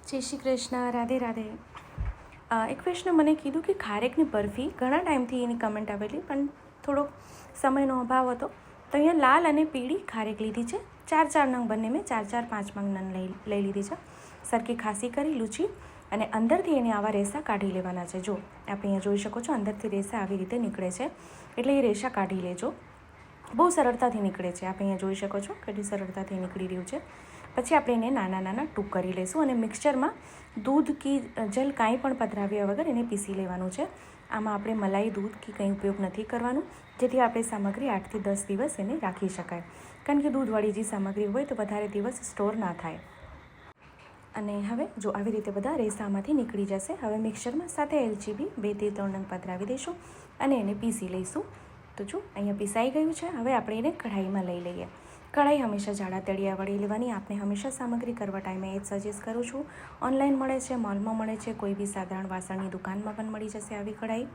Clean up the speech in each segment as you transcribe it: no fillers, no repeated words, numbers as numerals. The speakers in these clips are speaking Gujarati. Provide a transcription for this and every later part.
જય શ્રી કૃષ્ણ, રાધે રાધે. એક પ્રશ્ન મને કીધું કે ખારેકની બરફી ઘણા ટાઈમથી એની કમેન્ટ આવેલી, પણ થોડોક સમયનો અભાવ હતો, તો અહીંયા લાલ અને પીળી ખારેક લીધી છે. 4 નંગ બંને મેં 4-5 નંગ લઈ લીધી છે. સરખી ખાસી કરી લૂછી અને અંદરથી એને આવા રેસા કાઢી લેવાના છે. જો આપણે અહીંયા જોઈ શકો છો, અંદરથી રેસા આવી રીતે નીકળે છે, એટલે એ રેસા કાઢી લેજો. બહુ સરળતાથી નીકળે છે. આપણે અહીંયા જોઈ શકો છો કેટલી સરળતાથી નીકળી રહ્યું છે. પછી આપણે એને નાના નાના ટૂંક કરી લઈશું અને મિક્સચરમાં દૂધ કે જલ કાંઈ પણ પધરાવ્યા વગર એને પીસી લેવાનું છે. આમાં આપણે મલાઈ, દૂધ કે કંઈ ઉપયોગ નથી કરવાનું, જેથી આપણે સામગ્રી 8 થી 10 દિવસ એને રાખી શકાય. કારણ કે દૂધવાળી જે સામગ્રી હોય તો વધારે દિવસ સ્ટોર ના થાય. અને હવે જો આવી રીતે બધા રેસામાંથી નીકળી જશે. હવે મિક્સચરમાં સાથે એલચી બી 2 થી 3 નંગ પધરાવી દઈશું અને એને પીસી લઈશું. તો જો અહીંયા પીસાઈ ગયું છે. હવે આપણે એને કઢાઈમાં લઈ લઈએ. કઢાઈ હંમેશા જાડા તળિયાવાળી લેવાની. આપણે હંમેશા સામગ્રી કરવા ટાઈમે એ જ સજેસ્ટ કરું છું. ઓનલાઈન મળે છે, મોલમાં મળે છે, કોઈ બી સાધારણ વાસણની દુકાનમાં પણ મળી જશે આવી કઢાઈ,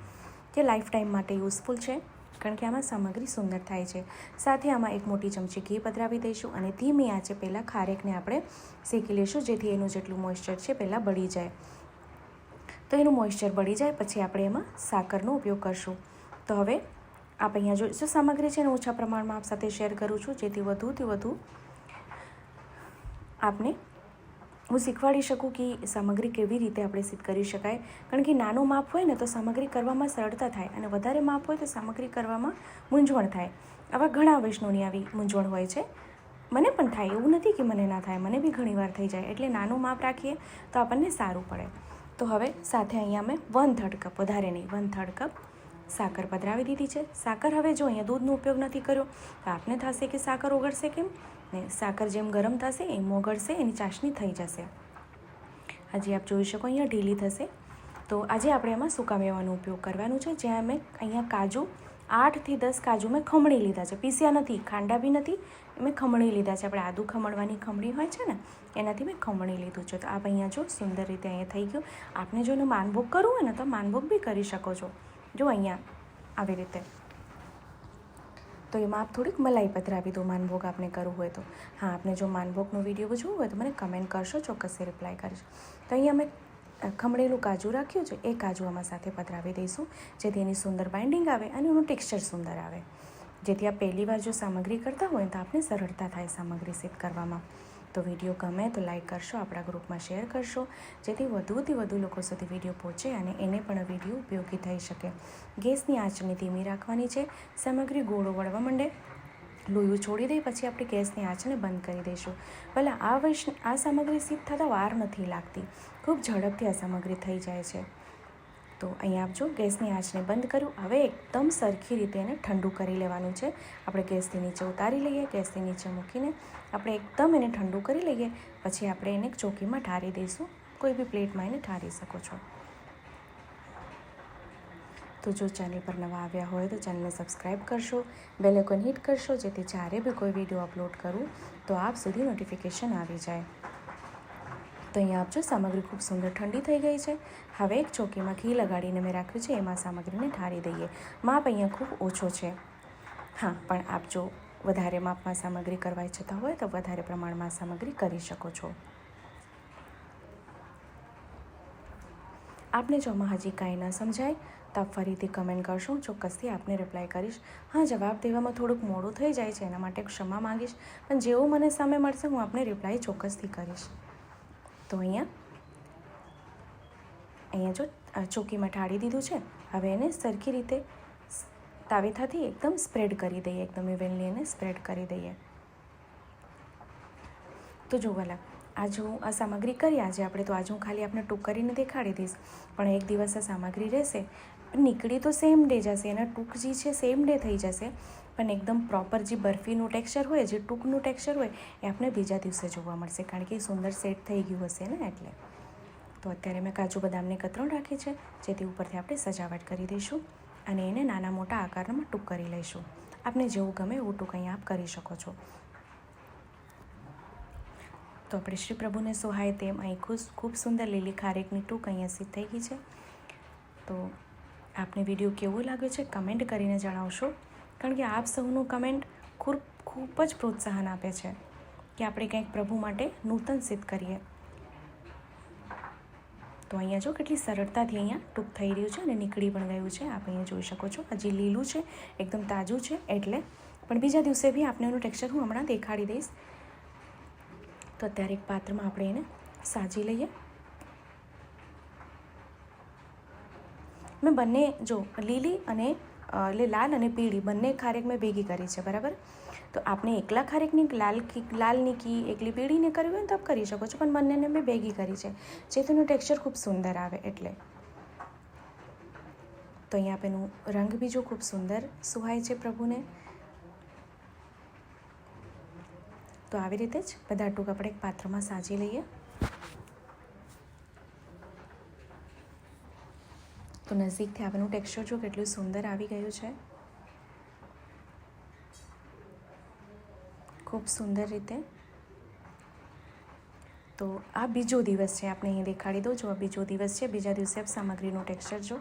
જે લાઈફ ટાઈમ માટે યુઝફુલ છે, કારણ કે આમાં સામગ્રી સુંદર થાય છે. સાથે આમાં 1 મોટી ચમચી ઘી પધરાવી દઈશું અને ધીમી આંચે પહેલાં ખારેકને આપણે શેકી લઈશું, જેથી એનું જેટલું મોઇસ્ચર છે પહેલાં બળી જાય. તો એનું મોઇસ્ચર બળી જાય પછી આપણે એમાં સાકરનો ઉપયોગ કરશું. તો હવે આપ અહીંયા જો સામગ્રી છે ને ઓછા પ્રમાણમાં આપ સાથે શેર કરું છું, જેથી વધુથી વધુ આપને હું શીખવાડી શકું કે સામગ્રી કેવી રીતે આપણે સિદ્ધ કરી શકાય. કારણ કે નાનું માપ હોય ને તો સામગ્રી કરવામાં સરળતા થાય, અને વધારે માપ હોય તો સામગ્રી કરવામાં મૂંઝવણ થાય. આવા ઘણા વૈષ્ણવની આવી મૂંઝવણ હોય છે. મને પણ થાય, એવું નથી કે મને ના થાય, મને બી ઘણીવાર થઈ જાય. એટલે નાનું માપ રાખીએ તો આપણને સારું પડે. તો હવે સાથે અહીંયા મેં 1/3 કપ, વધારે નહીં, 1/3 કપ સાકર પધરાવી દીધી છે. સાકર હવે જો અહીંયા દૂધનો ઉપયોગ નથી કર્યો તો આપને થશે કે સાકર ઓગળશે કેમ, ને સાકર જેમ ગરમ થશે એમ ઓગળશે, એની ચાસણી થઈ જશે. હજી આપ જોઈ શકો અહીંયા ઢીલી થશે. તો આજે આપણે એમાં સૂકા મેવાનો ઉપયોગ કરવાનો છે. જ્યાં મેં અહીંયા કાજુ 8 થી 10 કાજુ મેં ખમણી લીધા છે, પીસ્યા નથી, ખાંડા બી નથી, મેં ખમણી લીધા છે. આપણે આદુ ખમણવાની ખમણી હોય છે ને, એનાથી મેં ખમણી લીધું છે. તો આપ અહીંયા જો સુંદર રીતે અહીંયા થઈ ગયું. આપને જો એનું માનભોગ કરવું હોય ને તો માનભોગ બી કરી શકો છો. જો અહીંયા આવી રીતે. તો એમાં આપ થોડીક મલાઈ પધરાવી દો, માનભોગ આપને કરવું હોય તો. હા, આપને જો માનભોગનો વિડીયો જોવો હોય તો મને કમેન્ટ કરશો, ચોક્કસ રિપ્લાય કરીશ. તો અહીંયા મેં ખમણેલું કાજુ રાખ્યું છે, એ કાજુ આમાં સાથે પધરાવી દઈશું, જેથી એની સુંદર બાઇન્ડિંગ આવે અને એનું ટેક્સચર સુંદર આવે. જેથી આપ પહેલી વાર જો સામગ્રી કરતા હોય તો આપને સરળતા થાય સામગ્રી સિદ્ધ કરવામાં. તો વિડીયો ગમે તો લાઈક કરશો, આપણા ગ્રુપમાં શેર કરશો, જેથી વધુથી વધુ લોકો સુધી વિડીયો પહોંચે અને એને પણ વિડીયો ઉપયોગી થઈ શકે. ગેસની આંચને ધીમી રાખવાની છે. સામગ્રી ગોળો વળવા માંડે, લોહીયું છોડી દઈ પછી આપણે ગેસની આંચને બંધ કરી દઈશું. ભલે આ સામગ્રી સિદ્ધ થતાં વાર નથી લાગતી, ખૂબ ઝડપથી આ સામગ્રી થઈ જાય છે. તો અહીંયા આપજો ગેસની આંચને બંધ કર્યું. હવે એકદમ સરખી રીતે એને ઠંડુ કરી લેવાનું છે. આપણે ગેસથી નીચે ઉતારી લઈએ, ગેસથી નીચે મૂકીને આપણે એકદમ એને ઠંડુ કરી લઈએ. પછી આપણે એને ચોકીમાં ઠારી દઈશું. કોઈ બી પ્લેટમાં એને ઠારી શકો છો. તો જો ચેનલ પર નવા આવ્યા હોય તો ચેનલને સબસ્ક્રાઈબ કરશો, બેલ આઇકોન હિટ કરશો, જેથી જ્યારે બી કોઈ વિડીયો અપલોડ કરું તો આપ સુધી નોટિફિકેશન આવી જાય. તો અહીંયા આપજો સામગ્રી ખૂબ સુંદર ઠંડી થઈ ગઈ છે. હવે એક ચોકીમાં ઘી લગાડીને મેં રાખ્યું છે, એમાં સામગ્રીને ઠારી દઈએ. માપ અહીંયા ખૂબ ઓછો છે. હા, પણ આપ જો વધારે માપમાં સામગ્રી કરવા ઈચ્છતા હોય તો વધારે પ્રમાણમાં સામગ્રી કરી શકો છો. આપને જો આમાં હજી કાંઈ ન સમજાય તો આપ ફરીથી કમેન્ટ કરશો, ચોક્કસથી આપને રિપ્લાય કરીશ. હા, જવાબ દેવામાં થોડુંક મોડું થઈ જાય છે, એના માટે ક્ષમા માંગીશ, પણ જેવું મને સામે મળશે હું આપને રિપ્લાય ચોક્કસથી કરીશ. તો અહીંયા જો ચોકીમાં ઠાળી દીધું છે. હવે એને સરખી રીતે તાવેથાથી એકદમ સ્પ્રેડ કરી દઈએ, એકદમ ઇવનલી એને સ્પ્રેડ કરી દઈએ. તો જો વાલા, આજે હું આ સામગ્રી કરી આજે આપણે, તો આજે હું ખાલી આપણે ટૂંક કરીને દેખાડી દઈશ, પણ એક દિવસ આ સામગ્રી રહેશે, નીકળી તો સેમ ડે જશે, એના ટૂંક જે છે સેમ ડે થઈ જશે, પણ એકદમ પ્રોપર જે બરફીનું ટેક્સચર હોય, જે ટૂંકનું ટેક્સચર હોય, એ આપણે બીજા દિવસે જોવા મળશે, કારણ કે એ સુંદર સેટ થઈ ગયું હશે ને એટલે. તો અત્યારે મેં કાજુ બદામની કતરણ રાખી છે, જેથી ઉપરથી આપણે સજાવટ કરી દઈશું અને એને નાના મોટા આકારમાં ટૂંક કરી લઈશું. આપને જેવું ગમે એવું ટૂંક અહીંયા આપ કરી શકો છો. તો આપણે શ્રી પ્રભુને સોહાય તેમ અહીં ખૂબ સુંદર લીલી ખારેકની ટૂંક અહીંયા સિદ્ધ થઈ ગઈ છે. તો આપને વિડીયો કેવો લાગ્યો છે કમેન્ટ કરીને જણાવશો, કારણ કે આપ સૌનું કમેન્ટ ખૂબ જ પ્રોત્સાહન આપે છે કે આપણે કંઈક પ્રભુ માટે નૂતન સિદ્ધ કરીએ. તો અહીંયા જો કેટલી સરળતાથી અહીંયા ટૂંક થઈ રહ્યું છે અને નીકળી પણ ગયું છે. આપ અહીંયા જોઈ શકો છો. હજી લીલું છે, એકદમ તાજું છે એટલે. પણ બીજા દિવસે બી આપને એનું ટેક્સચર હું હમણાં દેખાડી દઈશ. તો અત્યારે એક પાત્રમાં આપણે એને સાજી લઈએ. મેં બંને જો લીલી અને એટલે લાલ અને પીળી બંને ખારેક મેં ભેગી કરી છે, બરાબર. તો આપણે એકલા ખારેકની લાલની કી એકલી પીળીને કરવી હોય ને તો આપ કરી શકો છો, પણ બંનેને મેં ભેગી કરી છે જે તેનું ટેક્સચર ખૂબ સુંદર આવે એટલે. તો અહીંયા આપેનું રંગ બીજો ખૂબ સુંદર સુહાય છે પ્રભુને. તો આવી રીતે જ બધા ટૂંક આપણે એક પાત્રમાં સાજી લઈએ. તો નજીકથી આપણું ટેક્સચર જો કેટલું સુંદર આવી ગયું છે, ખૂબ સુંદર રીતે. તો આ બીજો દિવસ છે, આપણે અહીં દેખાડી દઉં. જો આ બીજો દિવસ છે. બીજા દિવસે આપ સામગ્રીનું ટેક્સચર જો